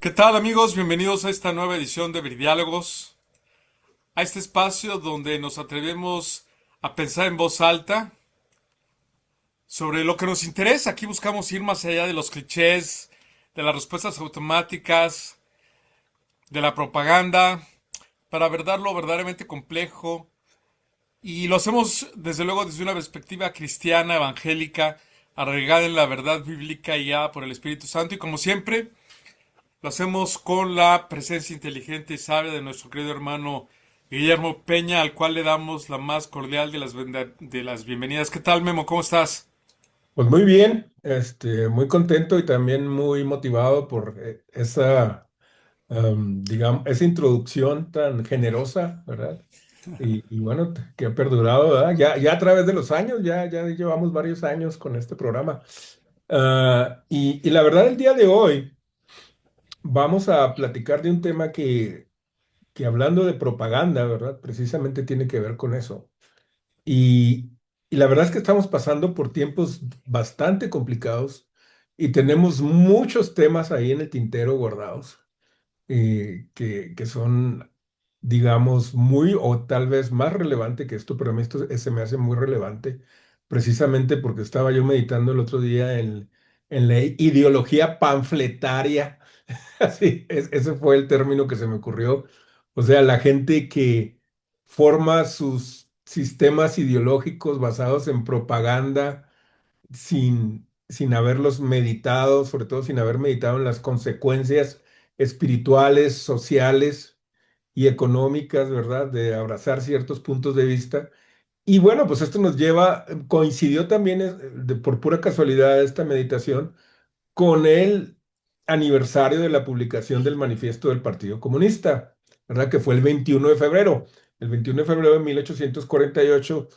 ¿Qué tal amigos? Bienvenidos a esta nueva edición de Bridiálogos, a este espacio donde nos atrevemos a pensar en voz alta sobre lo que nos interesa. Aquí buscamos ir más allá de los clichés, de las respuestas automáticas, de la propaganda, para verlo verdaderamente complejo. Y lo hacemos desde luego desde una perspectiva cristiana, evangélica, arraigada en la verdad bíblica y guiada por el Espíritu Santo. Y como siempre, lo hacemos con la presencia inteligente y sabia de nuestro querido hermano Guillermo Peña, al cual le damos la más cordial de las bienvenidas. ¿Qué tal, Memo? ¿Cómo estás? Pues muy bien, muy contento y también muy motivado por digamos, esa introducción tan generosa, ¿verdad? Y bueno, que ha perdurado, ¿verdad? Ya a través de los años, ya llevamos varios años con este programa. Y la verdad, el día de hoy vamos a platicar de un tema que hablando de propaganda, ¿verdad? Precisamente tiene que ver con eso. Y, y la verdad es que estamos pasando por tiempos bastante complicados y tenemos muchos temas ahí en el tintero guardados que son, digamos, muy o tal vez más relevante que esto, pero a mí esto se me hace muy relevante precisamente porque estaba yo meditando el otro día en la ideología panfletaria. Así, ese fue el término que se me ocurrió. O sea, la gente que forma sus sistemas ideológicos basados en propaganda sin haberlos meditado, sobre todo sin haber meditado en las consecuencias espirituales, sociales y económicas, ¿verdad? De abrazar ciertos puntos de vista. Y bueno, pues esto nos lleva, coincidió también por pura casualidad esta meditación con el aniversario de la publicación del manifiesto del Partido Comunista, ¿verdad? Que fue el 21 de febrero. El 21 de febrero de 1848,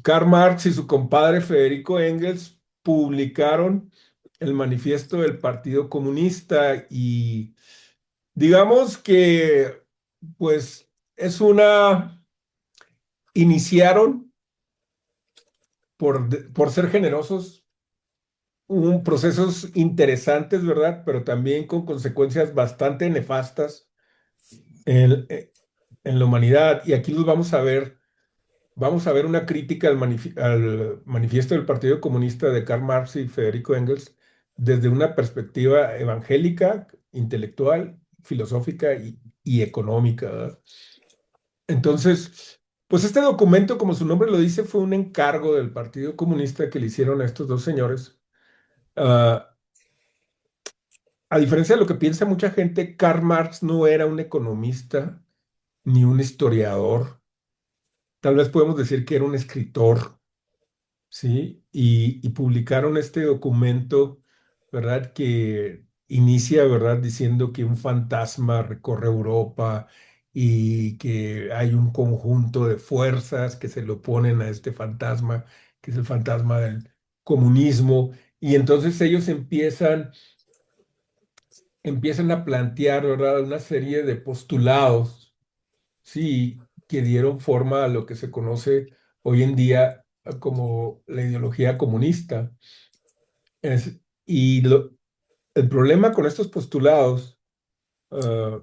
Karl Marx y su compadre Federico Engels publicaron el manifiesto del Partido Comunista y digamos que, pues, iniciaron por ser generosos procesos interesantes, ¿verdad? Pero también con consecuencias bastante nefastas en, eh, en la humanidad. Y aquí los vamos a ver una crítica al manifiesto del Partido Comunista de Karl Marx y Federico Engels desde una perspectiva evangélica, intelectual, filosófica y económica, ¿verdad? Entonces, pues este documento, como su nombre lo dice, fue un encargo del Partido Comunista que le hicieron a estos dos señores. Ah, A diferencia de lo que piensa mucha gente, Karl Marx no era un economista ni un historiador. Tal vez podemos decir que era un escritor, ¿sí? Y publicaron este documento, ¿verdad? Que inicia, ¿verdad? Diciendo que un fantasma recorre Europa y que hay un conjunto de fuerzas que se le oponen a este fantasma, que es el fantasma del comunismo. Y entonces ellos empiezan a plantear, ¿verdad? Una serie de postulados, sí, que dieron forma a lo que se conoce hoy en día como la ideología comunista. Es- y el problema con estos postulados, ah,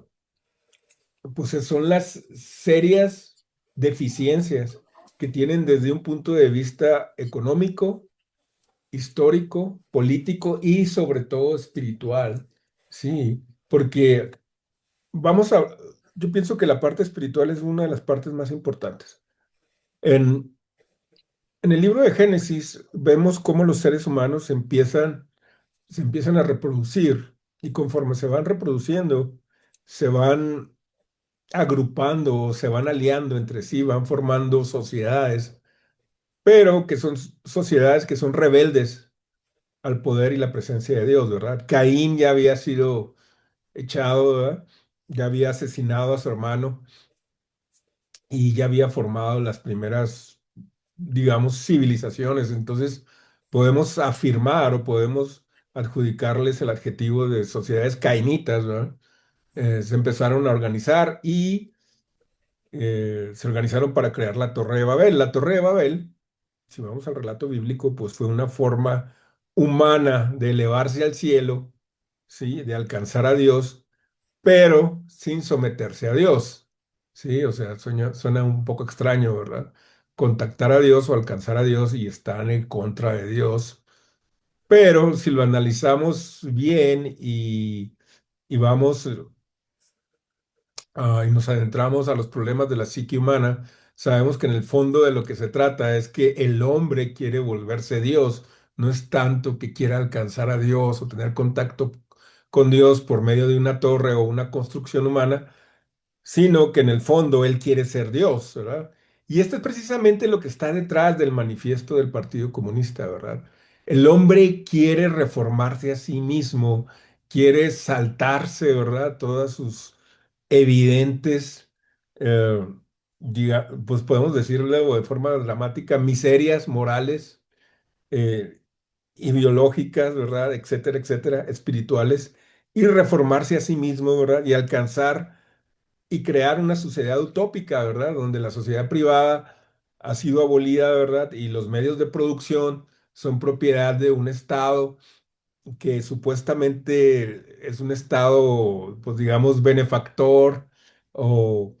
pues son las serias deficiencias que tienen desde un punto de vista económico, histórico, político y sobre todo espiritual. Sí, porque Vamos a, yo pienso que la parte espiritual es una de las partes más importantes. En, en el libro de Génesis vemos cómo los seres humanos se empiezan a reproducir y conforme se van reproduciendo, se van agrupando, o se van aliando entre sí, van formando sociedades, pero que son sociedades que son rebeldes al poder y la presencia de Dios, ¿verdad? Caín ya había sido echado, ¿verdad? Ya había asesinado a su hermano y ya había formado las primeras, digamos, civilizaciones. Entonces, podemos afirmar o podemos adjudicarles el adjetivo de sociedades cainitas, ¿verdad? Se empezaron a organizar y se organizaron para crear la Torre de Babel. La Torre de Babel, si vamos al relato bíblico, pues fue una forma humana de elevarse al cielo, ¿sí? De alcanzar a Dios pero sin someterse a Dios. Sí, o sea, suena un poco extraño, ¿verdad? Contactar a Dios o alcanzar a Dios y estar en contra de Dios. Pero si lo analizamos bien y vamos y nos adentramos a los problemas de la psique humana, sabemos que en el fondo de lo que se trata es que el hombre quiere volverse Dios, no es tanto que quiera alcanzar a Dios o tener contacto con Dios por medio de una torre o una construcción humana, sino que en el fondo él quiere ser Dios, ¿verdad? Y esto es precisamente lo que está detrás del manifiesto del Partido Comunista, ¿verdad? El hombre quiere reformarse a sí mismo, quiere saltarse, ¿verdad? Todas sus evidentes, eh, pues podemos decirlo de forma dramática, miserias morales, eh, ideológicas, ¿verdad? Etcétera, etcétera, espirituales, y reformarse a sí mismo, ¿verdad? Y alcanzar y crear una sociedad utópica, ¿verdad? Donde la sociedad privada ha sido abolida, ¿verdad? Y los medios de producción son propiedad de un Estado que supuestamente es un Estado, pues digamos, benefactor o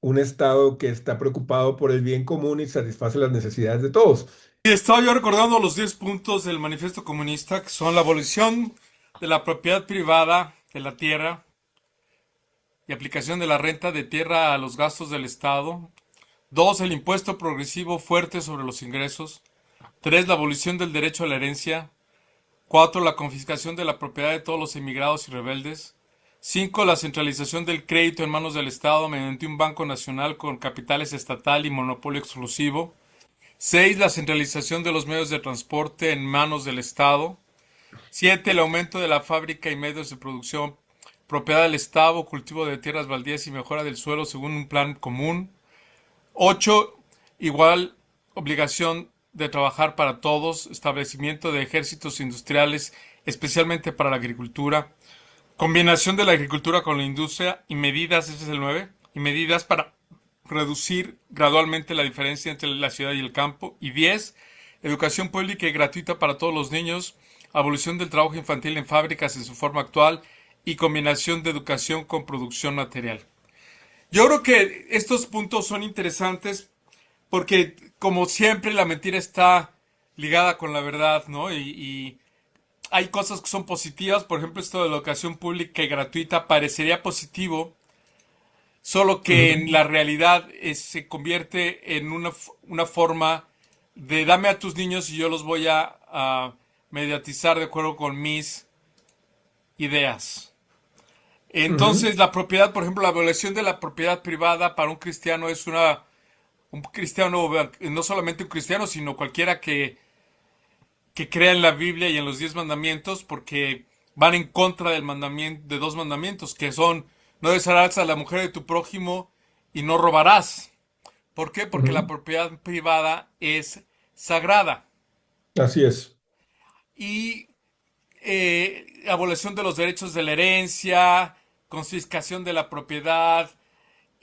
un Estado que está preocupado por el bien común y satisface las necesidades de todos. Y estaba yo recordando los 10 puntos del Manifiesto Comunista, que son la abolición de la propiedad privada de la tierra y aplicación de la renta de tierra a los gastos del Estado. 2, el impuesto progresivo fuerte sobre los ingresos. 3, la abolición del derecho a la herencia. 4, la confiscación de la propiedad de todos los emigrados y rebeldes. 5, la centralización del crédito en manos del Estado mediante un banco nacional con capitales estatal y monopolio exclusivo. 6, la centralización de los medios de transporte en manos del Estado. 7, el aumento de la fábrica y medios de producción, propiedad del Estado, cultivo de tierras baldías y mejora del suelo según un plan común. 8, igual obligación de trabajar para todos, establecimiento de ejércitos industriales, especialmente para la agricultura, combinación de la agricultura con la industria y medidas, ese es el 9, y medidas para reducir gradualmente la diferencia entre la ciudad y el campo. Y 10, educación pública y gratuita para todos los niños, abolición del trabajo infantil en fábricas en su forma actual y combinación de educación con producción material. Yo creo que estos puntos son interesantes porque, como siempre, la mentira está ligada con la verdad, ¿no? Y hay cosas que son positivas, por ejemplo, esto de la educación pública y gratuita parecería positivo, solo que en Ujú, la realidad se convierte en una forma de dame a tus niños y yo los voy a mediatizar de acuerdo con mis ideas. ujú. Entonces, la propiedad, por ejemplo, la violación de la propiedad privada para un cristiano es un cristiano, no solamente un cristiano, sino cualquiera que crea en la Biblia y en los 10 mandamientos, porque van en contra del mandamiento, de 2 mandamientos, que son no besarás a la mujer de tu prójimo y no robarás. ¿Por qué? Porque la Ujú. propiedad privada es sagrada. Así es. Y abolición de los derechos de la herencia, confiscación de la propiedad,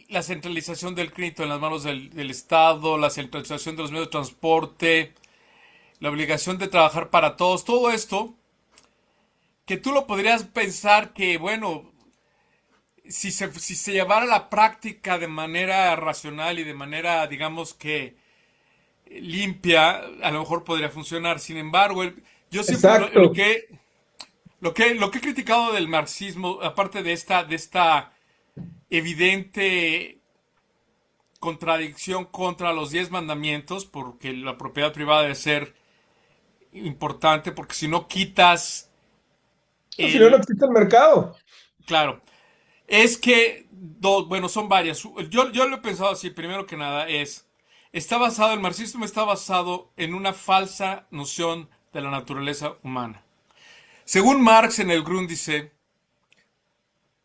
la centralización del crédito en las manos del Estado, la centralización de los medios de transporte, la obligación de trabajar para todos, todo esto, que tú lo podrías pensar que, bueno, si se llevara a la práctica de manera racional y de manera, digamos que limpia, a lo mejor podría funcionar. Sin embargo, yo siempre Exacto. lo que he criticado del marxismo, aparte de esta evidente contradicción contra los 10 mandamientos, porque la propiedad privada debe ser importante, porque si no quitas No, si no, no el... existe el mercado. Claro, es que, bueno, son varias. Yo lo he pensado así, primero que nada, el marxismo está basado en una falsa noción de la naturaleza humana. Según Marx en el Grundrisse,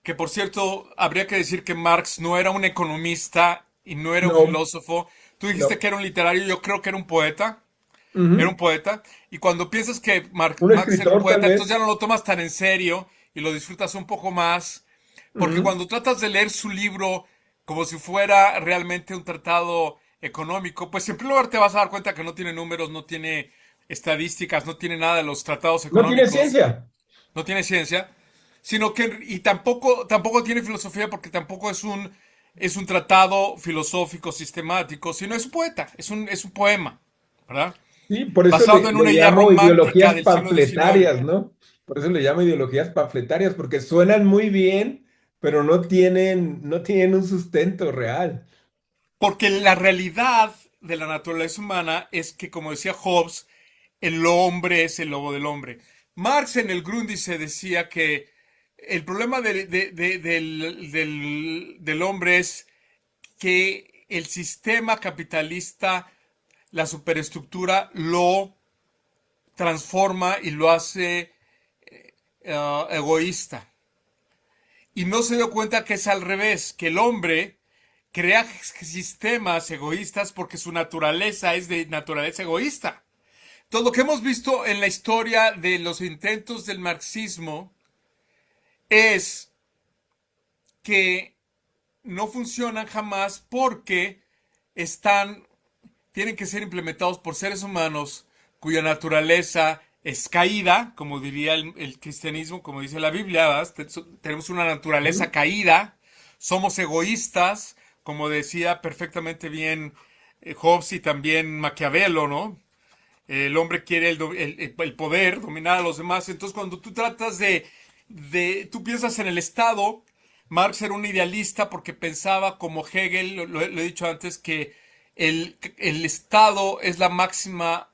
que por cierto, habría que decir que Marx no era un economista y no era un No, filósofo. Tú dijiste no. que era un literario, yo creo que era un poeta. Era un Ujú. poeta. Y cuando piensas que Un Marx era un escritor, tal poeta, entonces ya vez. no lo tomas tan en serio y lo disfrutas un poco más. Porque Ujú, cuando tratas de leer su libro como si fuera realmente un tratado económico, pues en primer lugar te vas a dar cuenta que no tiene números, no tiene estadísticas, no tiene nada de los tratados no tiene económicos, ciencia. no tiene ciencia. sino que, y tampoco tiene filosofía porque tampoco es un tratado filosófico sistemático, sino es un poeta, es un poema, ¿verdad? Sí, por eso Basado en le una idea llamo romántica ideologías del siglo XIX. panfletarias, ¿no? Por eso le llamo ideologías panfletarias, porque suenan muy bien, pero no tienen un sustento real. Porque la realidad de la naturaleza humana es que, como decía Hobbes, el hombre es el lobo del hombre. Marx en el Grundrisse decía que el problema del hombre es que el sistema capitalista, la superestructura, lo transforma y lo hace egoísta. Y no se dio cuenta que es al revés, que el hombre crea sistemas egoístas porque su naturaleza es de naturaleza egoísta. Todo lo que hemos visto en la historia de los intentos del marxismo es que no funcionan jamás porque están, tienen que ser implementados por seres humanos cuya naturaleza es caída, como diría el cristianismo, como dice la Biblia, ¿verdad? Tenemos una naturaleza Ujú. caída, somos egoístas, como decía perfectamente bien Hobbes y también Maquiavelo, ¿no? El hombre quiere el poder, dominar a los demás. Entonces, cuando tú tratas tú piensas en el Estado, Marx era un idealista porque pensaba, como Hegel, lo he dicho antes, que el Estado es la máxima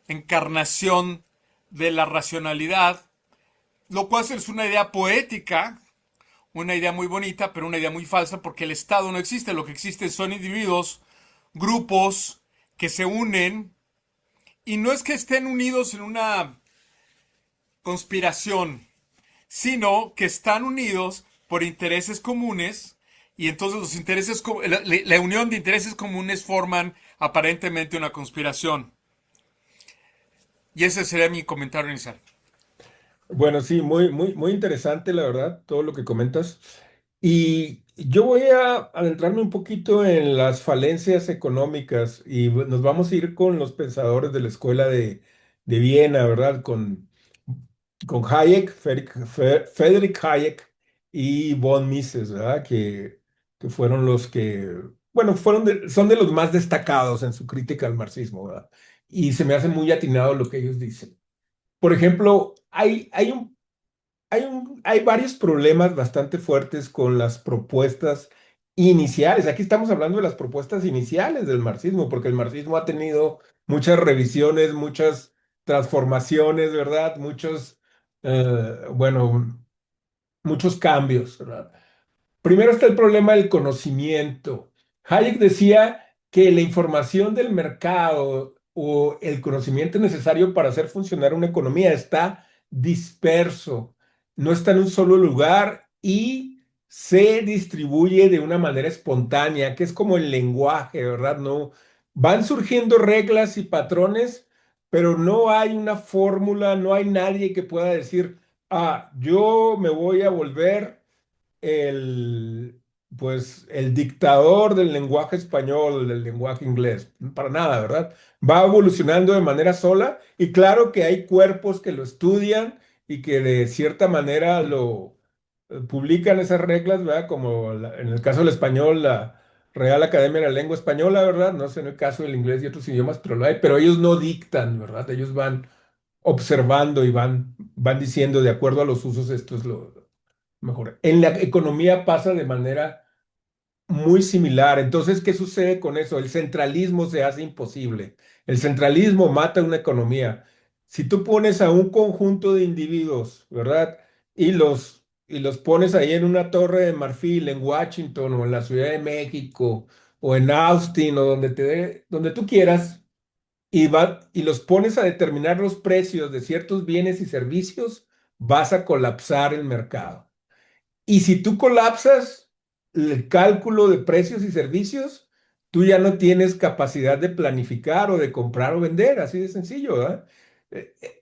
encarnación de la racionalidad, lo cual es una idea poética, una idea muy bonita, pero una idea muy falsa porque el Estado no existe. Lo que existe son individuos, grupos que se unen y no es que estén unidos en una conspiración, sino que están unidos por intereses comunes y entonces la unión de intereses comunes forman aparentemente una conspiración. Y ese sería mi comentario inicial. Bueno, sí, muy, muy, muy interesante, la verdad, todo lo que comentas. Y yo voy a adentrarme un poquito en las falencias económicas y nos vamos a ir con los pensadores de la escuela de Viena, ¿verdad? Con Hayek, Friedrich Hayek y von Mises, ¿verdad? Que fueron los que, bueno, son de los más destacados en su crítica al marxismo, ¿verdad? Y se me hace muy atinado lo que ellos dicen. Por ejemplo, hay varios problemas bastante fuertes con las propuestas iniciales. Aquí estamos hablando de las propuestas iniciales del marxismo, porque el marxismo ha tenido muchas revisiones, muchas transformaciones, ¿verdad? Bueno, muchos cambios, ¿verdad? Primero está el problema del conocimiento. Hayek decía que la información del mercado o el conocimiento necesario para hacer funcionar una economía está disperso, no está en un solo lugar y se distribuye de una manera espontánea, que es como el lenguaje, ¿verdad? No, van surgiendo reglas y patrones, pero no hay una fórmula, no hay nadie que pueda decir, yo me voy a volver el, el dictador del lenguaje español, del lenguaje inglés, para nada, ¿verdad? Va evolucionando de manera sola y claro que hay cuerpos que lo estudian y que de cierta manera lo publican esas reglas, ¿verdad? Como en el caso del español, la Real Academia de la Lengua Española, ¿verdad? No sé en el caso del inglés y otros idiomas, pero lo hay, pero ellos no dictan, ¿verdad? Ellos van observando y van diciendo de acuerdo a los usos, esto es lo mejor. En la economía pasa de manera muy similar. Entonces, ¿qué sucede con eso? El centralismo se hace imposible. El centralismo mata una economía. Si tú pones a un conjunto de individuos, ¿verdad? Y los pones ahí en una torre de marfil en Washington o en la Ciudad de México o en Austin o donde tú quieras, y los pones a determinar los precios de ciertos bienes y servicios, vas a colapsar el mercado. Y si tú colapsas el cálculo de precios y servicios, tú ya no tienes capacidad de planificar o de comprar o vender, así de sencillo, ¿verdad?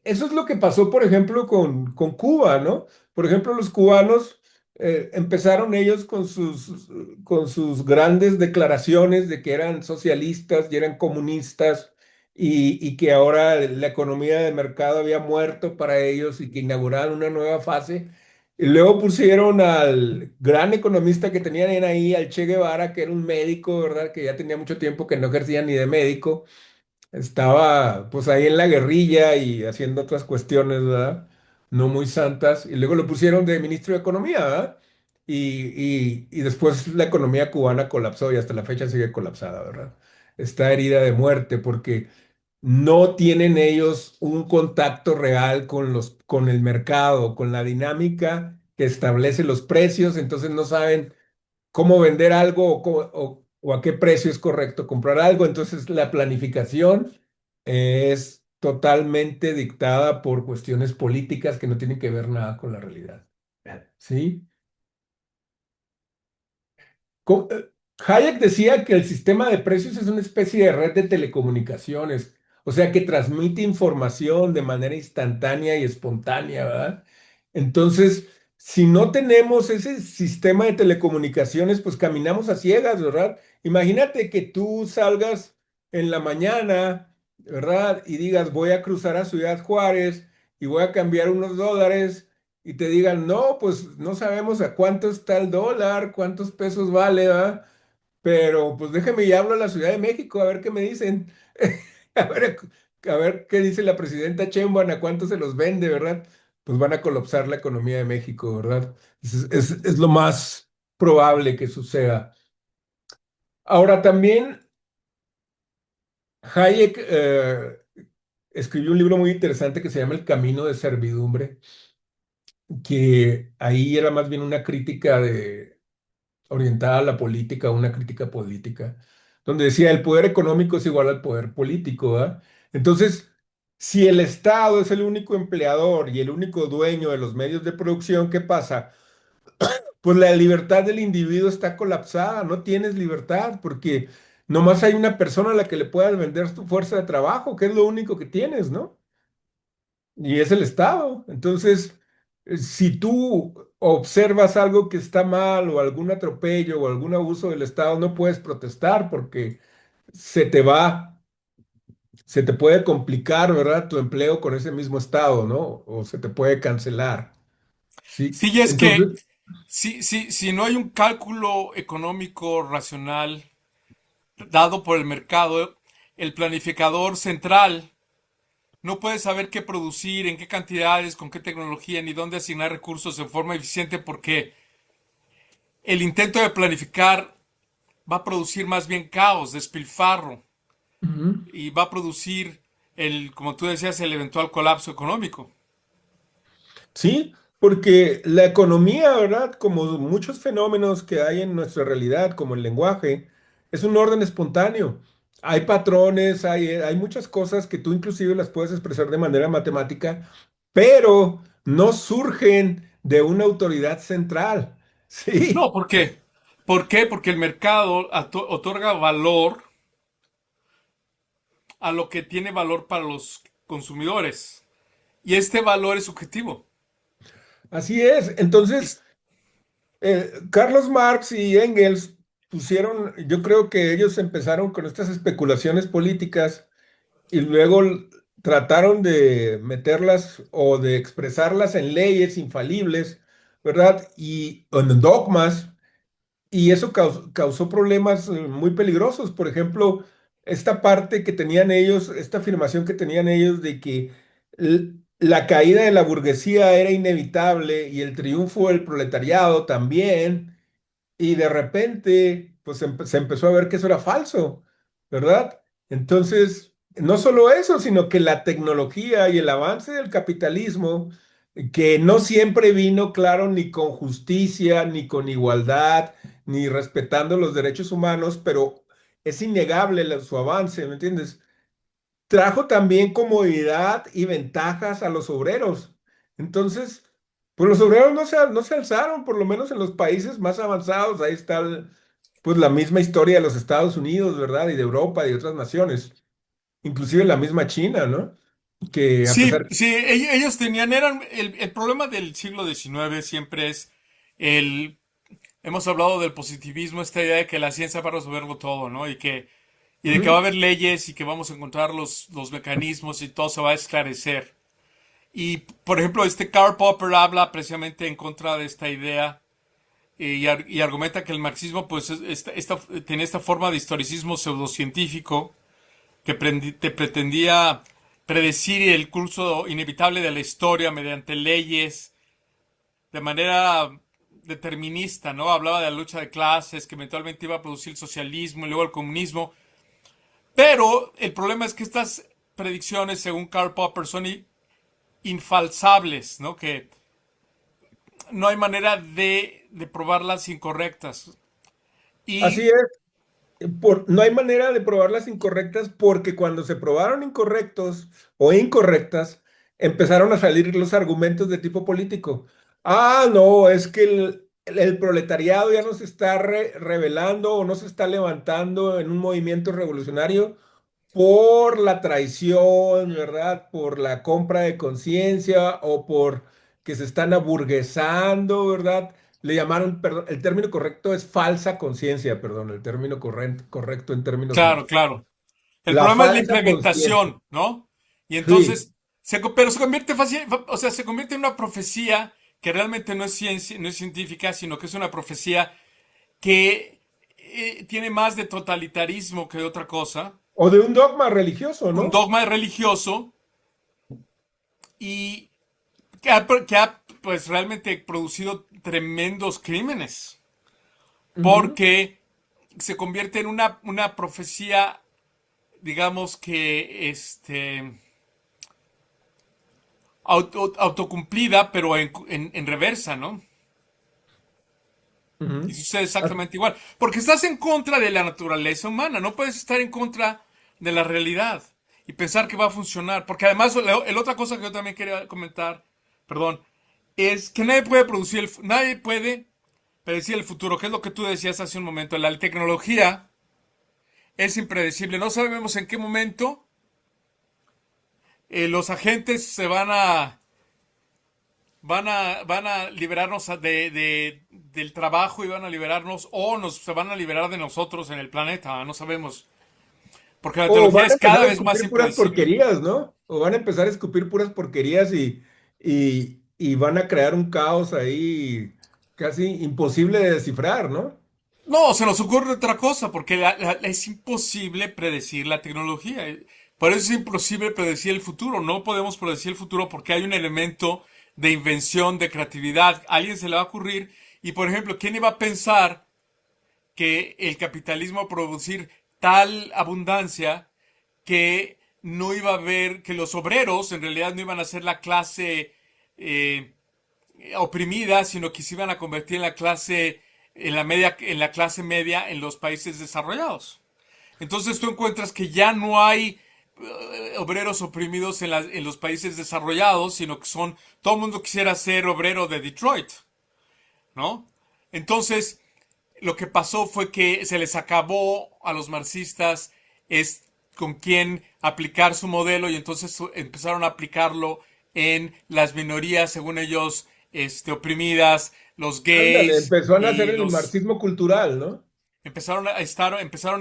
Eso es lo que pasó, por ejemplo, con Cuba, ¿no? Por ejemplo, los cubanos empezaron ellos con sus grandes declaraciones de que eran socialistas y eran comunistas y que ahora la economía de mercado había muerto para ellos y que inauguraban una nueva fase. Y luego pusieron al gran economista que tenían ahí, al Che Guevara, que era un médico, ¿verdad? Que ya tenía mucho tiempo que no ejercía ni de médico. Estaba pues ahí en la guerrilla y haciendo otras cuestiones, ¿verdad? No muy santas. Y luego lo pusieron de ministro de Economía, ¿verdad? Y después la economía cubana colapsó y hasta la fecha sigue colapsada, ¿verdad? Está herida de muerte porque no tienen ellos un contacto real con con el mercado, con la dinámica que establece los precios, entonces no saben cómo vender algo o a qué precio es correcto comprar algo. Entonces la planificación es totalmente dictada por cuestiones políticas que no tienen que ver nada con la realidad. ¿Sí? Hayek decía que el sistema de precios es una especie de red de telecomunicaciones, o sea que transmite información de manera instantánea y espontánea, ¿verdad? Entonces, si no tenemos ese sistema de telecomunicaciones, pues caminamos a ciegas, ¿verdad? Imagínate que tú salgas en la mañana, ¿verdad? Y digas, voy a cruzar a Ciudad Juárez y voy a cambiar unos dólares y te digan, no, pues no sabemos a cuánto está el dólar, cuántos pesos vale, ¿va? Pero pues déjeme y hablo a la Ciudad de México a ver qué me dicen. A ver, a ver qué dice la presidenta Sheinbaum, a cuánto se los vende, ¿verdad? Pues van a colapsar la economía de México, ¿verdad? Es lo más probable que suceda. Ahora también Hayek escribió un libro muy interesante que se llama El Camino de Servidumbre, que ahí era más bien una crítica orientada a la política, una crítica política, donde decía el poder económico es igual al poder político, ¿verdad? Entonces, si el Estado es el único empleador y el único dueño de los medios de producción, ¿qué pasa? Pues la libertad del individuo está colapsada, no tienes libertad porque nomás hay una persona a la que le puedas vender tu fuerza de trabajo, que es lo único que tienes, ¿no? Y es el Estado. Entonces, si tú observas algo que está mal o algún atropello o algún abuso del Estado, no puedes protestar porque se te va, se te puede complicar, ¿verdad? Tu empleo con ese mismo Estado, ¿no? O se te puede cancelar. Sí. Sí, y es que Entonces, si no hay un cálculo económico racional dado por el mercado, el planificador central no puede saber qué producir, en qué cantidades, con qué tecnología, ni dónde asignar recursos de forma eficiente, porque el intento de planificar va a producir más bien caos, despilfarro, ujú. y va a producir como tú decías, el eventual colapso económico. Sí, porque la economía, ¿verdad? Como muchos fenómenos que hay en nuestra realidad, como el lenguaje, es un orden espontáneo. Hay patrones, hay muchas cosas que tú inclusive las puedes expresar de manera matemática, pero no surgen de una autoridad central. No, Sí, ¿por qué? ¿Por qué? Porque el mercado otorga valor a lo que tiene valor para los consumidores. Y este valor es subjetivo. así es. Y- Entonces, Carlos Marx y Engels pusieron, yo creo que ellos empezaron con estas especulaciones políticas y luego trataron de meterlas o de expresarlas en leyes infalibles, ¿verdad? Y en dogmas, y eso causó problemas muy peligrosos. Por ejemplo, esta parte que tenían ellos, esta afirmación que tenían ellos de que la caída de la burguesía era inevitable y el triunfo del proletariado también. Y de repente, pues se empezó a ver que eso era falso, ¿verdad? Entonces, no solo eso, sino que la tecnología y el avance del capitalismo, que no siempre vino, claro, ni con justicia, ni con igualdad, ni respetando los derechos humanos, pero es innegable su avance, ¿me entiendes? Trajo también comodidad y ventajas a los obreros. Entonces, pues los obreros no se alzaron, por lo menos en los países más avanzados. Ahí está, pues la misma historia de los Estados Unidos, ¿verdad? Y de Europa y de otras naciones, inclusive la misma China, ¿no? Que a Sí, pesar... sí, ellos tenían, el problema del siglo XIX siempre es el, hemos hablado del positivismo, esta idea de que la ciencia va a resolverlo todo, ¿no? Y de que va a Ujú, haber leyes y que vamos a encontrar los mecanismos y todo se va a esclarecer. Y, por ejemplo, este Karl Popper habla precisamente en contra de esta idea y argumenta que el marxismo pues tiene esta forma de historicismo pseudocientífico que te pretendía predecir el curso inevitable de la historia mediante leyes de manera determinista, ¿no? Hablaba de la lucha de clases que eventualmente iba a producir el socialismo y luego el comunismo. Pero el problema es que estas predicciones, según Karl Popper, son infalsables, ¿no? Que no hay manera de probarlas incorrectas. Así Y, es. No hay manera de probarlas incorrectas porque cuando se probaron incorrectos o incorrectas, empezaron a salir los argumentos de tipo político. Ah, no, es que el proletariado ya no se está rebelando o no se está levantando en un movimiento revolucionario por la traición, ¿verdad? Por la compra de conciencia o por que se están aburguesando, ¿verdad? Le llamaron, perdón, el término correcto es falsa conciencia, perdón, el término correcto en términos claro, marxistas. claro. El La problema es la falsa conciencia. implementación, ¿no? Y Sí, entonces, pero se convierte fácil, o sea, se convierte en una profecía que realmente no es ciencia, no es científica, sino que es una profecía que tiene más de totalitarismo que de otra cosa, o de un dogma religioso, un ¿no? dogma religioso y pues realmente producido tremendos crímenes, Ujú, porque se convierte en una profecía, digamos que autocumplida, pero en reversa, ¿no? Y ujú. sucede As- exactamente igual. Porque estás en contra de la naturaleza humana, no puedes estar en contra de la realidad y pensar que va a funcionar. Porque además, la otra cosa que yo también quería comentar, perdón, es que nadie puede predecir el futuro, que es lo que tú decías hace un momento. La tecnología es impredecible, no sabemos en qué momento los agentes van a liberarnos del trabajo y van a liberarnos se van a liberar de nosotros en el planeta, no sabemos, porque la O tecnología van a es empezar cada a vez más escupir puras impredecible. porquerías, ¿no? O van a empezar a escupir puras porquerías y van a crear un caos ahí casi imposible de descifrar, ¿no? No, se nos ocurre otra cosa, porque es imposible predecir la tecnología. Por eso es imposible predecir el futuro. No podemos predecir el futuro porque hay un elemento de invención, de creatividad. A alguien se le va a ocurrir. Y por ejemplo, ¿quién iba a pensar que el capitalismo va a producir tal abundancia que no iba a haber, que los obreros en realidad no iban a ser la clase eh, oprimida, sino que se iban a convertir en la clase, en la clase media en los países desarrollados? Entonces tú encuentras que ya no hay obreros oprimidos en los países desarrollados, sino que todo el mundo quisiera ser obrero de Detroit, ¿no? Entonces, lo que pasó fue que se les acabó a los marxistas es con quién aplicar su modelo y entonces empezaron a aplicarlo en las minorías, según ellos, oprimidas, los Ándale, gays empezó a nacer y el los marxismo cultural, ¿no? empezaron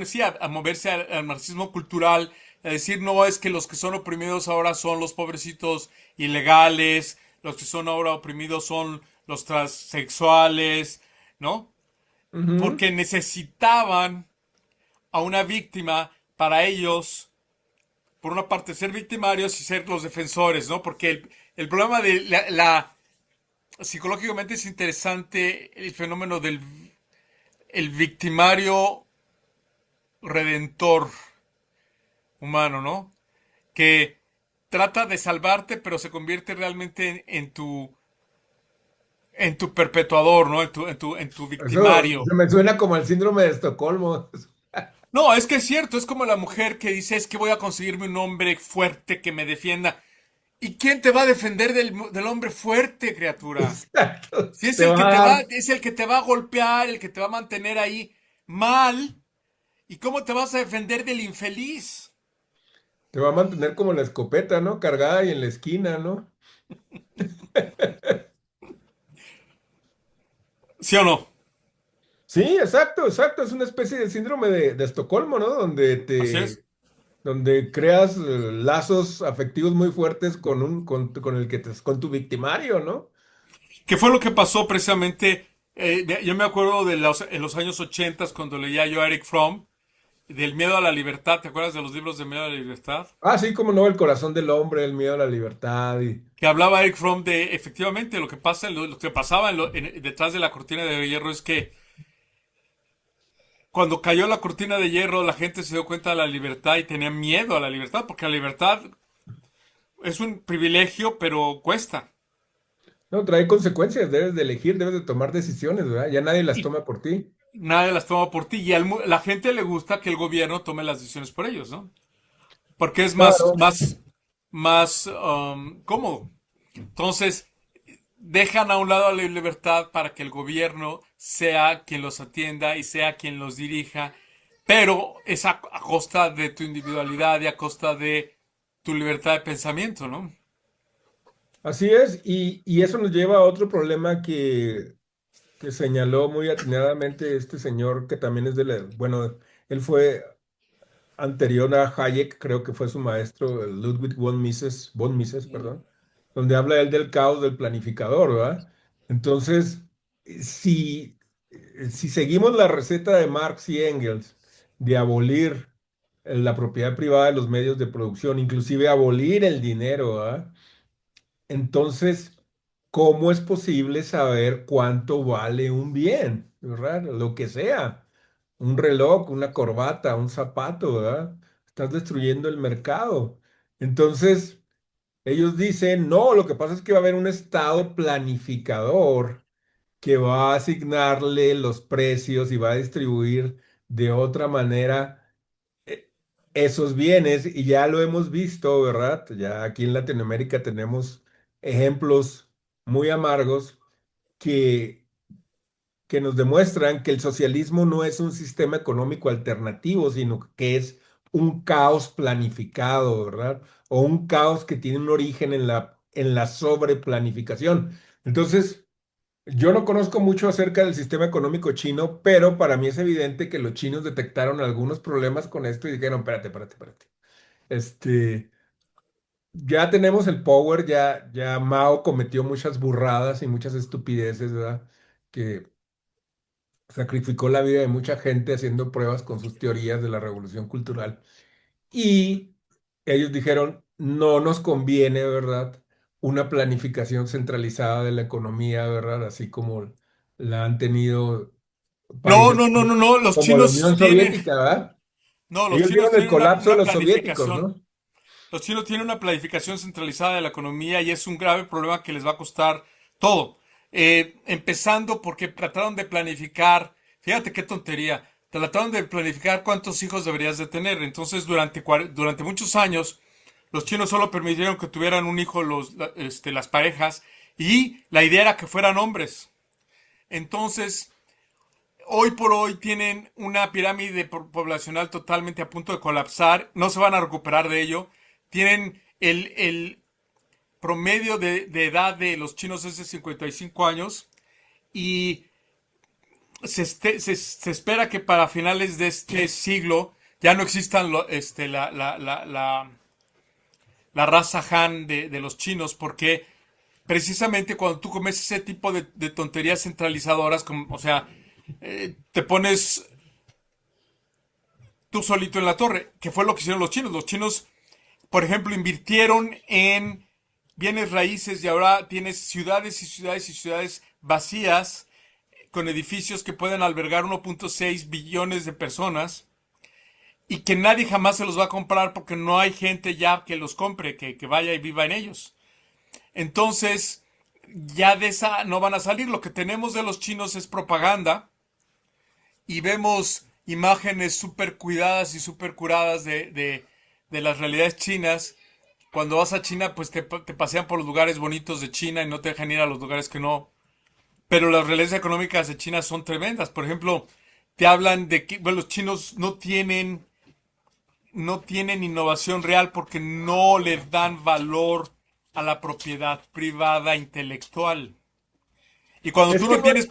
sí, a moverse al marxismo cultural, a decir no es que los que son oprimidos ahora son los pobrecitos ilegales, los que son ahora oprimidos son los transexuales, ¿no? Ujú. Porque necesitaban a una víctima para ellos, por una parte, ser victimarios y ser los defensores, ¿no? Porque el problema de psicológicamente es interesante el fenómeno del el victimario redentor humano, ¿no? Que trata de salvarte, pero se convierte realmente en tu perpetuador, ¿no? En tu Eso victimario. se me suena como el síndrome de Estocolmo. No, es que es cierto, es como la mujer que dice es que voy a conseguirme un hombre fuerte que me defienda. ¿Y quién te va a defender del hombre fuerte, criatura? Exacto. Si es Te el va que a dar, es el que te va a golpear, el que te va a mantener ahí mal. ¿Y cómo te vas a defender del infeliz? te va a mantener como la escopeta, ¿no? Cargada y en la esquina, ¿no? ¿Sí o no? Sí, exacto, exacto. Es una especie de síndrome de Estocolmo, ¿no? Donde Así es. donde creas lazos afectivos muy fuertes con el que con tu victimario, ¿no? ¿Qué fue lo que pasó precisamente? Yo me acuerdo en los años 80 cuando leía yo a Eric Fromm, del miedo a la libertad. ¿Te acuerdas de los libros de miedo a la libertad? Ah, sí, como no, el corazón del hombre, el miedo a la libertad y Que hablaba Eric Fromm de efectivamente lo que pasa, lo que pasaba detrás de la cortina de hierro es que cuando cayó la cortina de hierro la gente se dio cuenta de la libertad y tenía miedo a la libertad, porque la libertad es un privilegio, pero cuesta. no, trae consecuencias, debes de elegir, debes de tomar decisiones, ¿verdad? Ya nadie las Y toma por ti. nadie las toma por ti. Y la gente le gusta que el gobierno tome las decisiones por ellos, ¿no? Porque es Claro. más cómodo. Entonces, dejan a un lado la libertad para que el gobierno sea quien los atienda y sea quien los dirija, pero es a costa de tu individualidad y a costa de tu libertad de pensamiento, ¿no? Así es, y eso nos lleva a otro problema que señaló muy atinadamente este señor que también es de la, bueno, él fue anterior a Hayek, creo que fue su maestro, el Ludwig von Mises, perdón, donde habla él del caos del planificador, ¿verdad? Entonces, si, si seguimos la receta de Marx y Engels de abolir la propiedad privada de los medios de producción, inclusive abolir el dinero, ¿verdad? Entonces, ¿cómo es posible saber cuánto vale un bien, ¿verdad? Lo que sea, un reloj, una corbata, un zapato, ¿verdad? Estás destruyendo el mercado. Entonces, ellos dicen, no, lo que pasa es que va a haber un estado planificador que va a asignarle los precios y va a distribuir de otra manera eh, esos bienes y ya lo hemos visto, ¿verdad? Ya aquí en Latinoamérica tenemos ejemplos muy amargos que, que nos demuestran que el socialismo no es un sistema económico alternativo, sino que es un caos planificado, ¿verdad? O un caos que tiene un origen en la sobreplanificación. Entonces, yo no conozco mucho acerca del sistema económico chino, pero para mí es evidente que los chinos detectaron algunos problemas con esto y dijeron, espérate, espérate, espérate. Este, ya tenemos el power, ya Mao cometió muchas burradas y muchas estupideces, ¿verdad? Que sacrificó la vida de mucha gente haciendo pruebas con sus teorías de la revolución cultural. Y ellos dijeron, no nos conviene, ¿verdad? Una planificación centralizada de la economía, ¿verdad? Así como la han tenido No, países no, no, no, no. Los como la chinos Unión tienen, Soviética, ¿verdad? no, los Ellos chinos vieron el tienen colapso de una los soviéticos, planificación. ¿no? Los chinos tienen una planificación centralizada de la economía y es un grave problema que les va a costar todo. Empezando porque trataron de planificar, fíjate qué tontería, trataron de planificar cuántos hijos deberías de tener. Entonces, durante muchos años, los chinos solo permitieron que tuvieran un hijo las parejas y la idea era que fueran hombres. Entonces, hoy por hoy tienen una pirámide poblacional totalmente a punto de colapsar, no se van a recuperar de ello. Tienen el promedio de edad de los chinos es de 55 años y se espera que para finales de este siglo ya no existan la raza Han de los chinos porque precisamente cuando tú comes ese tipo de tonterías centralizadoras, como, o sea, te pones tú solito en la torre, que fue lo que hicieron los chinos. Los chinos, por ejemplo, invirtieron en bienes raíces y ahora tienes ciudades y ciudades y ciudades vacías con edificios que pueden albergar 1.6 billones de personas y que nadie jamás se los va a comprar porque no hay gente ya que los compre, que vaya y viva en ellos. Entonces, ya de esa no van a salir. Lo que tenemos de los chinos es propaganda y vemos imágenes súper cuidadas y súper curadas de las realidades chinas. Cuando vas a China, pues te pasean por los lugares bonitos de China y no te dejan ir a los lugares que no. Pero las realidades económicas de China son tremendas. Por ejemplo, te hablan de que bueno, los chinos no tienen innovación real porque no le dan valor a la propiedad privada intelectual. Y cuando Es tú que no tienes...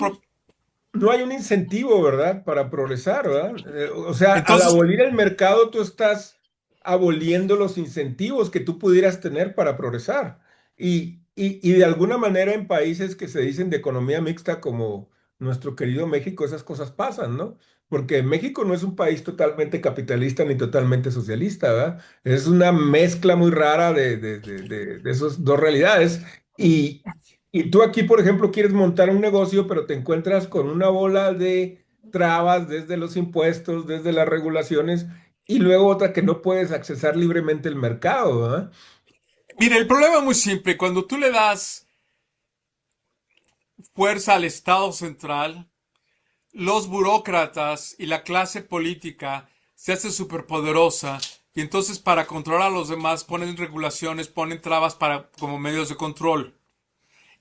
no hay un incentivo, ¿verdad? Para progresar, ¿verdad? O sea, al Entonces, abolir el mercado, tú estás aboliendo los incentivos que tú pudieras tener para progresar. Y de alguna manera en países que se dicen de economía mixta como nuestro querido México, esas cosas pasan, ¿no? Porque México no es un país totalmente capitalista ni totalmente socialista, ¿verdad? Es una mezcla muy rara de esas dos realidades. Y, y tú aquí, por ejemplo, quieres montar un negocio, pero te encuentras con una bola de trabas desde los impuestos, desde las regulaciones, y luego otra que no puedes accesar libremente el mercado, ¿verdad? Mire, el problema es muy simple. Cuando tú le das fuerza al Estado central, los burócratas y la clase política se hace superpoderosa y entonces para controlar a los demás ponen regulaciones, ponen trabas para, como medios de control.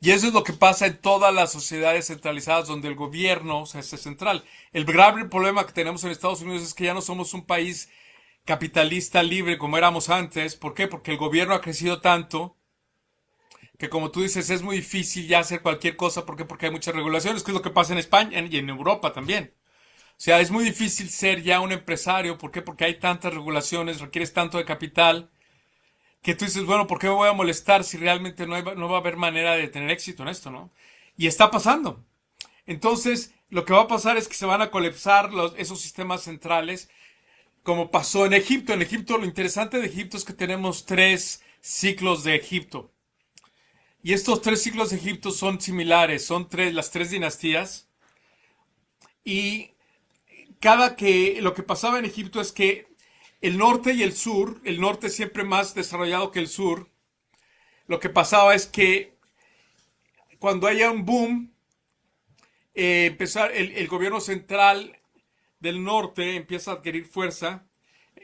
Y eso es lo que pasa en todas las sociedades centralizadas donde el gobierno se hace central. El grave problema que tenemos en Estados Unidos es que ya no somos un país capitalista libre como éramos antes. ¿Por qué? Porque el gobierno ha crecido tanto que, como tú dices, es muy difícil ya hacer cualquier cosa. ¿Por qué? Porque hay muchas regulaciones, que es lo que pasa en España y en Europa también. O sea, es muy difícil ser ya un empresario. ¿Por qué? Porque hay tantas regulaciones, requieres tanto de capital, que tú dices, bueno, ¿por qué me voy a molestar si realmente no va a haber manera de tener éxito en esto, ¿no? Y está pasando. Entonces, lo que va a pasar es que se van a colapsar esos sistemas centrales, como pasó en Egipto. En Egipto, lo interesante de Egipto es que tenemos tres ciclos de Egipto. Y estos tres ciclos de Egipto son similares, son las tres dinastías. Y lo que pasaba en Egipto es que el norte y el sur, el norte siempre más desarrollado que el sur, lo que pasaba es que cuando haya un boom, el gobierno central del norte empieza a adquirir fuerza,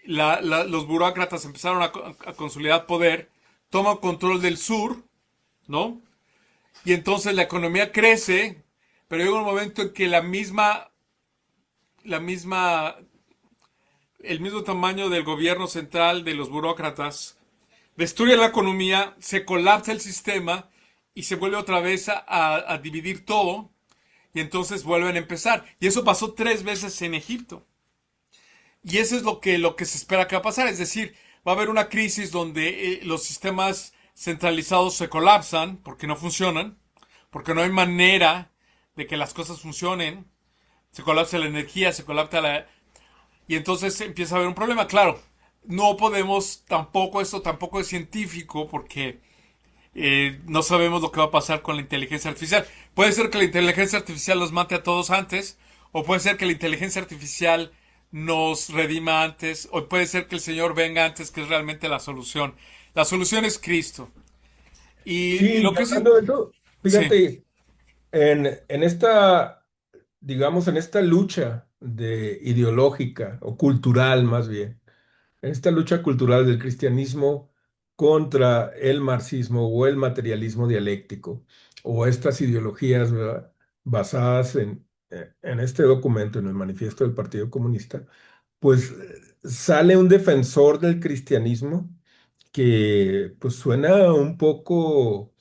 los burócratas empezaron a consolidar poder, toman control del sur, ¿no? Y entonces la economía crece, pero llega un momento en que la misma, el mismo tamaño del gobierno central, de los burócratas, destruye la economía, se colapsa el sistema y se vuelve otra vez a dividir todo y entonces vuelven a empezar. Y eso pasó tres veces en Egipto. Y eso es lo que se espera que va a pasar. Es decir, va a haber una crisis donde los sistemas centralizados se colapsan porque no funcionan, porque no hay manera de que las cosas funcionen. Se colapsa la energía, se colapsa la... Y entonces empieza a haber un problema. Claro, no podemos tampoco, esto tampoco es científico porque no sabemos lo que va a pasar con la inteligencia artificial. Puede ser que la inteligencia artificial los mate a todos antes, o puede ser que la inteligencia artificial nos redima antes, o puede ser que el Señor venga antes, que es realmente la solución. La solución es Cristo. Y Sí, lo y que es... hablando de eso, Sí, fíjate, en esta, digamos, en esta lucha de ideológica o cultural más bien, en esta lucha cultural del cristianismo contra el marxismo o el materialismo dialéctico o estas ideologías, ¿verdad? Basadas en este documento, en el manifiesto del Partido Comunista, pues sale un defensor del cristianismo que pues suena un poco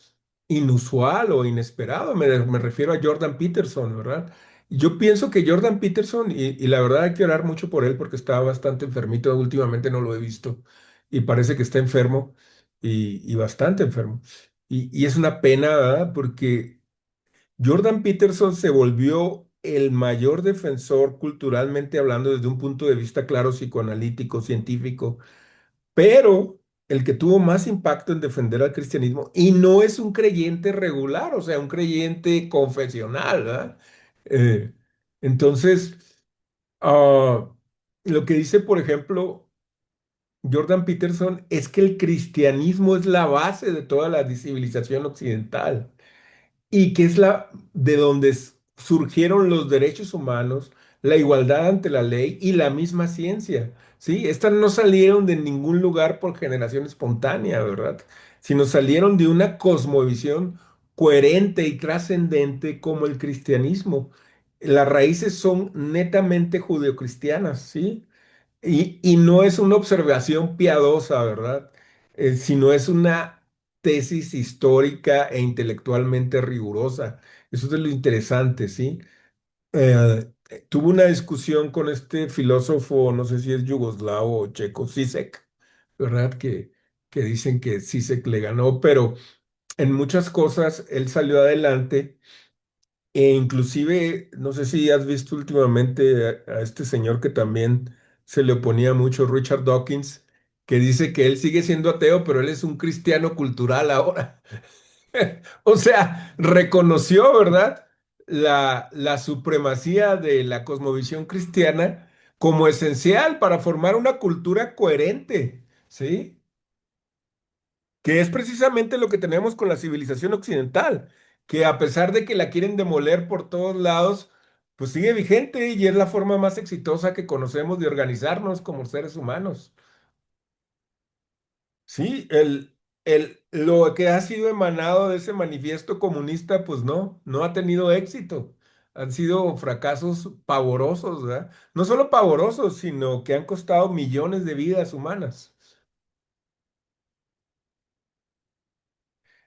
inusual o inesperado. Me refiero a Jordan Peterson, ¿verdad? Yo pienso que Jordan Peterson, y la verdad hay que orar mucho por él porque está bastante enfermito, últimamente no lo he visto y parece que está enfermo y bastante enfermo. Y es una pena, ¿verdad? Porque Jordan Peterson se volvió el mayor defensor culturalmente hablando desde un punto de vista claro, psicoanalítico, científico, pero el que tuvo más impacto en defender al cristianismo, y no es un creyente regular, o sea, un creyente confesional, ¿verdad? Eh, entonces, ah, lo que dice, por ejemplo, Jordan Peterson es que el cristianismo es la base de toda la civilización occidental y que es la de donde surgieron los derechos humanos, la igualdad ante la ley y la misma ciencia, ¿sí? Estas no salieron de ningún lugar por generación espontánea, ¿verdad? Sino salieron de una cosmovisión coherente y trascendente como el cristianismo. Las raíces son netamente judeocristianas, ¿sí? Y no es una observación piadosa, ¿verdad? Sino es una tesis histórica e intelectualmente rigurosa. Eso es lo interesante, ¿sí? Tuve una discusión con este filósofo, no sé si es yugoslavo o checo, Zizek, ¿verdad? Que dicen que sí se le ganó, pero en muchas cosas él salió adelante e inclusive, no sé si has visto últimamente a este señor que también se le oponía mucho, Richard Dawkins, que dice que él sigue siendo ateo, pero él es un cristiano cultural ahora. O sea, reconoció, ¿verdad? La supremacía de la cosmovisión cristiana como esencial para formar una cultura coherente, ¿sí? Que es precisamente lo que tenemos con la civilización occidental, que a pesar de que la quieren demoler por todos lados, pues sigue vigente y es la forma más exitosa que conocemos de organizarnos como seres humanos. Sí, lo que ha sido emanado de ese manifiesto comunista, pues no ha tenido éxito. Han sido fracasos pavorosos, ¿verdad? No solo pavorosos, sino que han costado millones de vidas humanas.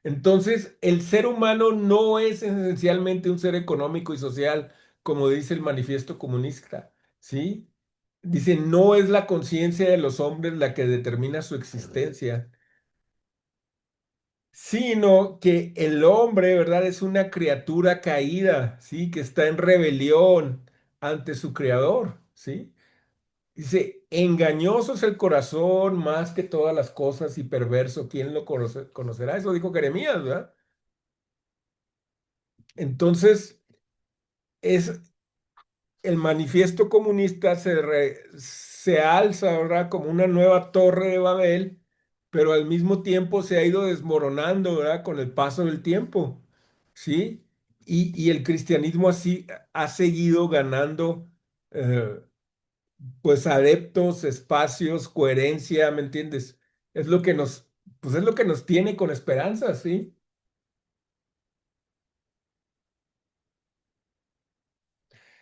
Entonces, el ser humano no es esencialmente un ser económico y social, como dice el manifiesto comunista, ¿sí? Dice, no es la conciencia de los hombres la que determina su existencia, sino que el hombre, ¿verdad? Es una criatura caída, ¿sí? Que está en rebelión ante su creador, ¿sí? Dice, engañoso es el corazón más que todas las cosas y perverso, ¿quién lo conocerá? Eso dijo Jeremías, ¿verdad? Entonces, es el manifiesto comunista se alza, ¿verdad? Como una nueva torre de Babel, pero al mismo tiempo se ha ido desmoronando, ¿verdad? Con el paso del tiempo, ¿sí? Y el cristianismo así ha seguido ganando, eh, pues, adeptos, espacios, coherencia, ¿me entiendes? Es lo que pues es lo que nos tiene con esperanza, ¿sí?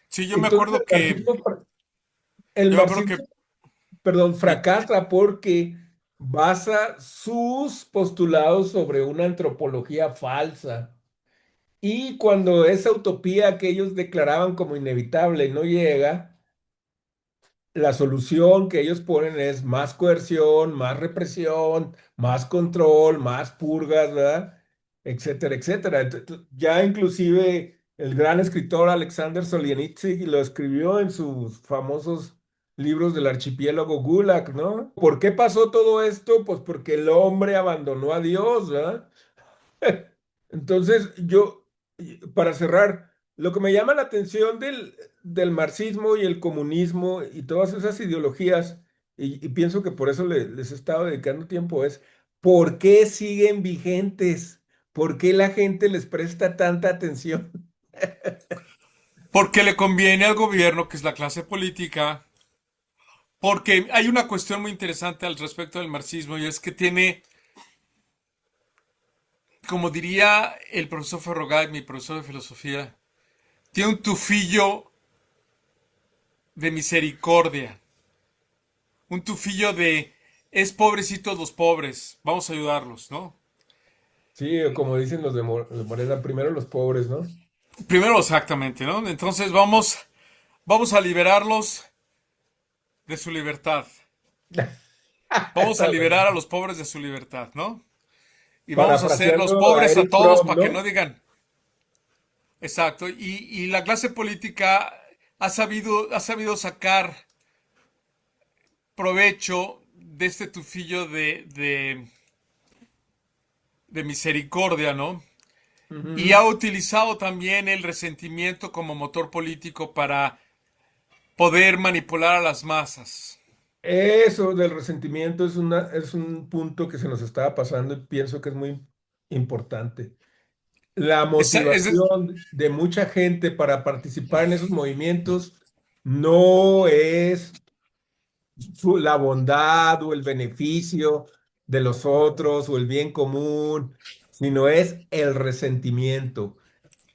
Sí, Entonces el yo me acuerdo que, marxismo perdón, me- fracasa porque basa sus postulados sobre una antropología falsa. Y cuando esa utopía que ellos declaraban como inevitable no llega, la solución que ellos ponen es más coerción, más represión, más control, más purgas, ¿verdad? Etcétera, etcétera. Ya inclusive el gran escritor Alexander Solzhenitsyn lo escribió en sus famosos libros del archipiélago Gulag, ¿no? ¿Por qué pasó todo esto? Pues porque el hombre abandonó a Dios, ¿verdad? Entonces, para cerrar, lo que me llama la atención del marxismo y el comunismo y todas esas ideologías, y pienso que por eso les he estado dedicando tiempo, es ¿por qué siguen vigentes? ¿Por qué la gente les presta tanta atención? porque le conviene al gobierno, que es la clase política, porque hay una cuestión muy interesante al respecto del marxismo y es que tiene, como diría el profesor Ferrogay, mi profesor de filosofía, tiene un tufillo de misericordia, un tufillo de es pobrecitos los pobres, vamos a ayudarlos, ¿no? Sí, o como dicen los de Morena, primero los pobres, ¿no? Primero exactamente, ¿no? Entonces vamos a liberarlos de su libertad. Vamos a Está liberar a bueno. los pobres de su libertad, ¿no? Y vamos a hacer los Parafraseando a pobres a Eric todos Fromm, para que no ¿no? digan. Exacto. Y la clase política ha sabido sacar provecho de este tufillo de misericordia, ¿no? Y Ujú. ha utilizado también el resentimiento como motor político para poder manipular a las masas. Eso del resentimiento es un punto que se nos estaba pasando y pienso que es muy importante. La Es motivación de mucha gente para participar en esos movimientos no es la bondad o el beneficio de los otros o el bien común, sino es el resentimiento.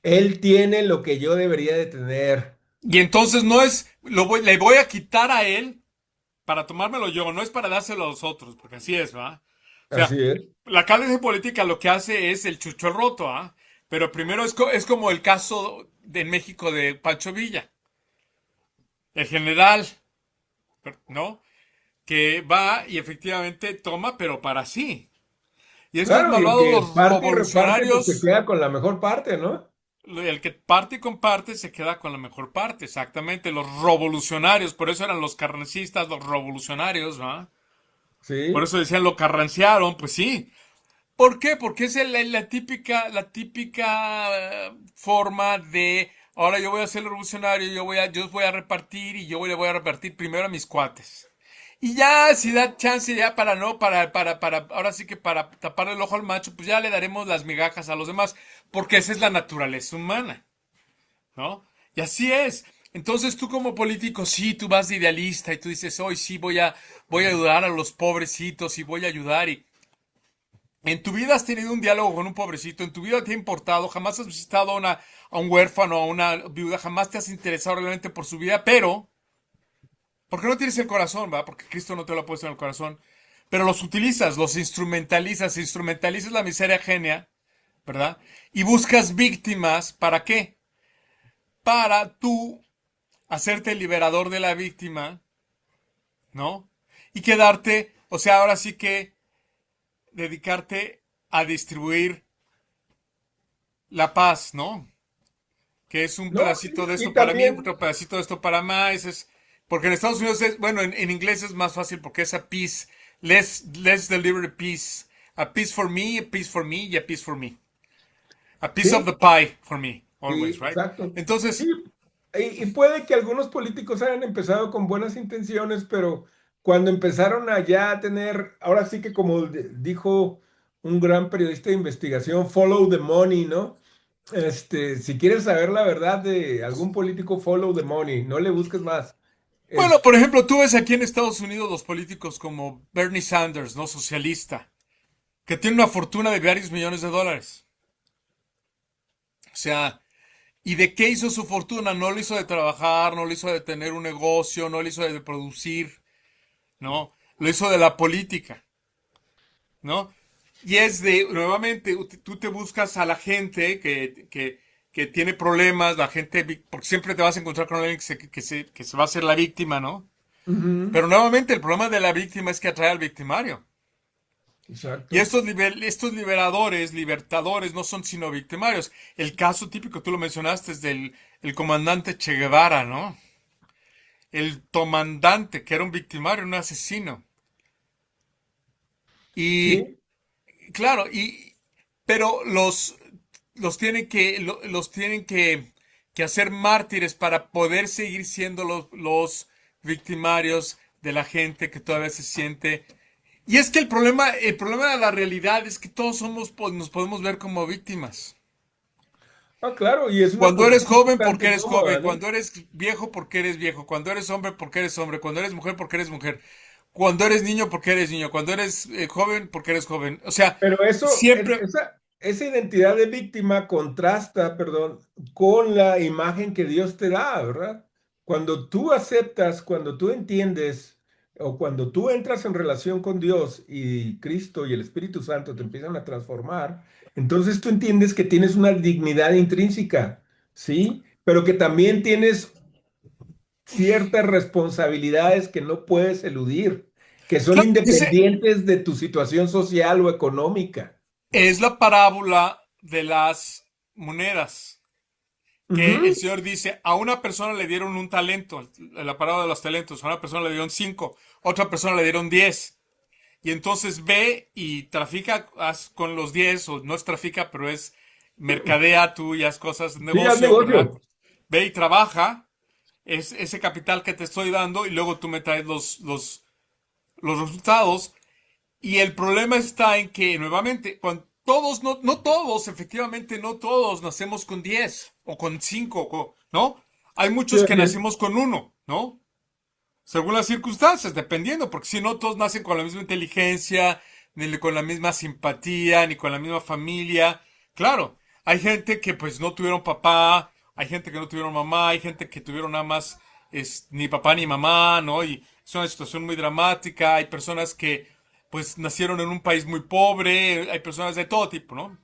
Él tiene lo que yo debería de tener. y entonces no es, le voy a quitar a él para tomármelo yo, no es para dárselo a los otros, porque así es, ¿va? O Así sea, es. la clase política lo que hace es el chucho roto, ¿ah? Pero primero es como el caso de México de Pancho Villa, el general, ¿no? que va y efectivamente toma, pero para sí. Y estos Claro, y el malvados, que los parte y reparte, pues se revolucionarios, queda con la mejor parte, ¿no? el que parte y comparte se queda con la mejor parte, exactamente. Los revolucionarios, por eso eran los carrancistas, los revolucionarios, ¿va? Por Sí. eso decían lo carranciaron, pues sí. ¿Por qué? Porque es la típica forma de, ahora yo voy a ser el revolucionario, yo voy a repartir y le voy a repartir primero a mis cuates. Y ya, si da chance ya para no, ahora sí que para tapar el ojo al macho, pues ya le daremos las migajas a los demás, porque esa es la naturaleza humana, ¿no? Y así es. Entonces tú como político, sí, tú vas de idealista y tú dices, hoy sí voy a ayudar a los pobrecitos y voy a ayudar y en tu vida has tenido un diálogo con un pobrecito, en tu vida te ha importado, jamás has visitado a un huérfano, a una viuda, jamás te has interesado realmente por su vida, pero, porque no tienes el corazón, ¿va? Porque Cristo no te lo ha puesto en el corazón, pero los utilizas, los instrumentalizas la miseria genia, ¿verdad? Y buscas víctimas, ¿para qué? Para tú hacerte el liberador de la víctima, ¿no? Y quedarte, o sea, ahora sí que dedicarte a distribuir la paz, ¿no? Que es un No, pedacito de y esto para mí, también, otro pedacito de esto para más. Porque en Estados Unidos es, bueno, en inglés es más fácil porque es a piece, let's deliver a piece. A piece for me, a piece for me y a piece for me. A piece of sí, the pie for me, sí, always, right? exacto. Sí, Entonces, y puede que algunos políticos hayan empezado con buenas intenciones, pero cuando empezaron a ya tener, ahora sí que como dijo un gran periodista de investigación, follow the money, ¿no? Si quieres saber la verdad de algún político, follow the money, no le busques más. bueno, Es, por ejemplo, tú ves aquí en Estados Unidos los políticos como Bernie Sanders, ¿no? Socialista, que tiene una fortuna de varios millones de dólares. O sea, ¿y de qué hizo su fortuna? No lo hizo de trabajar, no lo hizo de tener un negocio, no lo hizo de producir, ¿no? Lo hizo de la política, ¿no? Y es de, nuevamente, tú te buscas a la gente que tiene problemas, la gente, porque siempre te vas a encontrar con alguien que se va a hacer la víctima, ¿no? ujú, Pero nuevamente, el problema de la víctima es que atrae al victimario. Y exacto. estos liberadores, libertadores, no son sino victimarios. El caso típico, tú lo mencionaste, es del el comandante Che Guevara, ¿no? El comandante, que era un victimario, un asesino. Y Sí, claro, pero los tienen que hacer mártires para poder seguir siendo los victimarios de la gente que todavía se siente. Y es que el problema de la realidad es que todos somos, pues, nos podemos ver como víctimas. ah, claro, y es una Cuando eres posición joven, porque bastante eres joven. cómoda, ¿no? Cuando eres viejo, porque eres viejo. Cuando eres hombre, porque eres hombre. Cuando eres mujer, porque eres mujer. Cuando eres niño, porque eres niño. Cuando eres joven, porque eres joven. O sea, Pero eso, siempre. esa identidad de víctima contrasta, perdón, con la imagen que Dios te da, ¿verdad? Cuando tú aceptas, cuando tú entiendes, o cuando tú entras en relación con Dios y Cristo y el Espíritu Santo te empiezan a transformar, entonces tú entiendes que tienes una dignidad intrínseca, ¿sí? Pero que también tienes ciertas responsabilidades que no puedes eludir, que son Claro, independientes de tu situación social o económica. es la parábola de las monedas. Que el Ujú. Señor dice, a una persona le dieron un talento, la parábola de los talentos, a una persona le dieron 5, otra persona le dieron 10. Y entonces ve y trafica con los 10 o no es trafica, pero es mercadea tú y haz cosas, Sí, haz negocio, ¿verdad? negocio. Ve y trabaja, es ese capital que te estoy dando y luego tú me traes los resultados. Y el problema está en que, nuevamente, cuando todos, no todos, efectivamente, no todos nacemos con 10 o con 5, ¿no? Hay Sí, muchos que así es. nacemos con uno, ¿no? Según las circunstancias, dependiendo, porque si no todos nacen con la misma inteligencia, ni con la misma simpatía, ni con la misma familia. Claro, hay gente que pues no tuvieron papá, hay gente que no tuvieron mamá, hay gente que tuvieron nada más ni papá ni mamá, ¿no? Y es una situación muy dramática, hay personas que pues nacieron en un país muy pobre, hay personas de todo tipo, ¿no?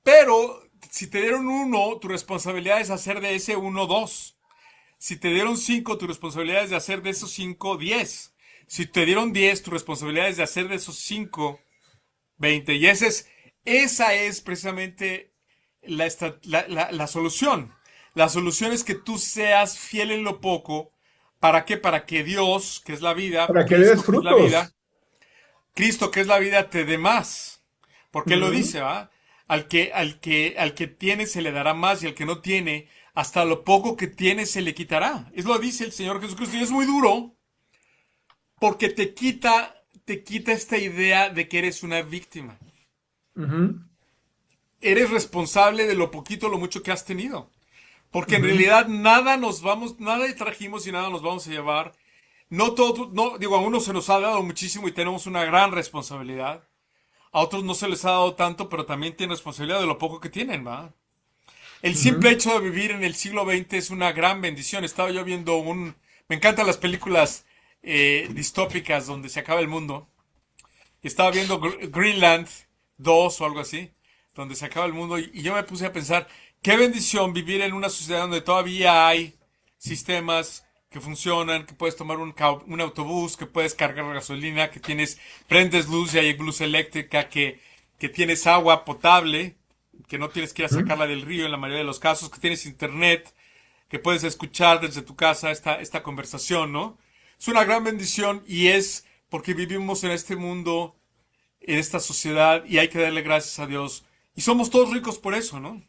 Pero si te dieron uno, tu responsabilidad es hacer de ese uno dos. Si te dieron 5, tu responsabilidad es de hacer de esos 5 10. Si te dieron 10, tu responsabilidad es de hacer de esos 5 20. Y esa es precisamente la solución. La solución es que tú seas fiel en lo poco. ¿Para qué? Para que Dios, que es la vida, Para que des frutos. Cristo, que es la vida, te dé más. Porque Él lo Ujú, dice, ¿va? Al que tiene se le dará más y al que no tiene, hasta lo poco que tiene se le quitará. Es lo dice el Señor Jesucristo. Y es muy duro porque te quita esta idea de que eres una víctima. ujú, Eres responsable de lo poquito o lo mucho que has tenido. Porque en ujú, realidad nada trajimos y nada nos vamos a llevar. No todo, no, digo, a unos se nos ha dado muchísimo y tenemos una gran responsabilidad. A otros no se les ha dado tanto, pero también tienen responsabilidad de lo poco que tienen, ¿va? El simple ujú. hecho de vivir en el siglo XX es una gran bendición. Estaba yo viendo Me encantan las películas distópicas donde se acaba el mundo. Y estaba viendo Greenland 2 o algo así, donde se acaba el mundo, y yo me puse a pensar, qué bendición vivir en una sociedad donde todavía hay sistemas que funcionan, que puedes tomar un autobús, que puedes cargar gasolina, que prendes luz y hay luz eléctrica, que tienes agua potable, que no tienes que ir a Ujú. sacarla del río en la mayoría de los casos, que tienes internet, que puedes escuchar desde tu casa esta conversación, ¿no? Es una gran bendición y es porque vivimos en este mundo, en esta sociedad, y hay que darle gracias a Dios. Y somos todos ricos por eso, ¿no?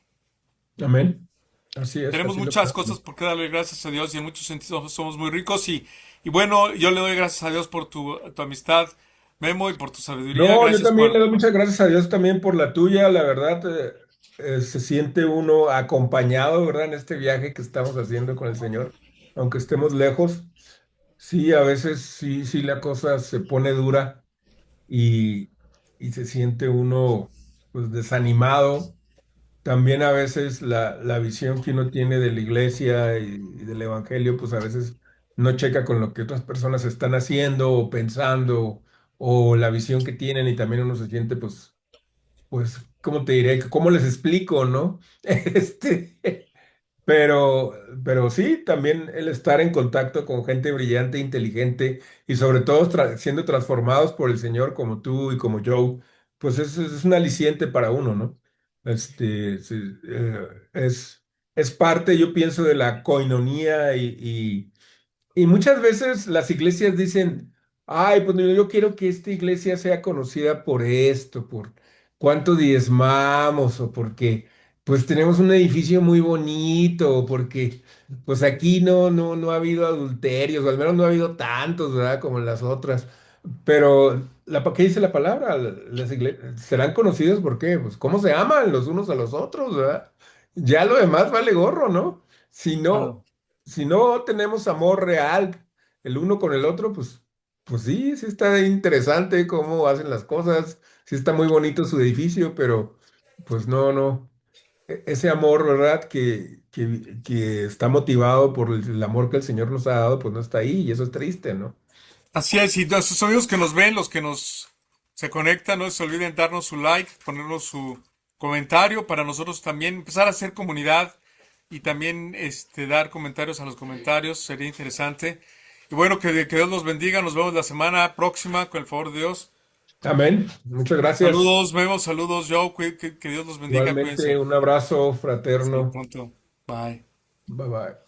Amén. Así es, Tenemos así lo muchas creo. cosas por qué darle gracias a Dios y en muchos sentidos somos muy ricos y bueno, yo le doy gracias a Dios por tu amistad, Memo, y por tu sabiduría. No, yo Gracias también le por... doy muchas gracias a Dios también por la tuya. La verdad, se siente uno acompañado, ¿verdad? En este viaje que estamos haciendo con el Señor, aunque estemos lejos. Sí, a veces sí, sí la cosa se pone dura y, y se siente uno pues desanimado. También a veces la visión que uno tiene de la iglesia y del evangelio, pues a veces no checa con lo que otras personas están haciendo o pensando o la visión que tienen y también uno se siente pues, ¿cómo te diré? ¿Cómo les explico, no? Este, pero, pero sí, también el estar en contacto con gente brillante, inteligente y sobre todo siendo transformados por el Señor como tú y como Joe, pues es un aliciente para uno, ¿no? Sí, es parte, yo pienso, de la coinonía y muchas veces las iglesias dicen, ay, pues yo quiero que esta iglesia sea conocida por esto, por cuánto diezmamos, o porque pues tenemos un edificio muy bonito, o porque pues aquí no ha habido adulterios, o al menos no ha habido tantos, ¿verdad? Como en las otras. Pero, ¿qué dice la palabra? Las iglesias serán conocidas por qué, pues cómo se aman los unos a los otros, ¿verdad? Ya lo demás vale gorro, ¿no? Si no, Claro. si no tenemos amor real el uno con el otro, pues sí, sí está interesante cómo hacen las cosas, sí está muy bonito su edificio, pero pues no. Ese amor, ¿verdad? Que está motivado por el amor que el Señor nos ha dado, pues no está ahí y eso es triste, ¿no? Así es, y nuestros amigos que nos ven, los que nos se conectan, no se olviden darnos su like, ponernos su comentario para nosotros también empezar a hacer comunidad y también dar comentarios a los comentarios, sería interesante. Y bueno, que Dios los bendiga, nos vemos la semana próxima con el favor de Dios. Amén. Muchas gracias. Saludos, Memo, saludos, Joe, que Dios los bendiga, Igualmente, cuídense. un abrazo Hasta fraterno. pronto. Bye. Bye bye.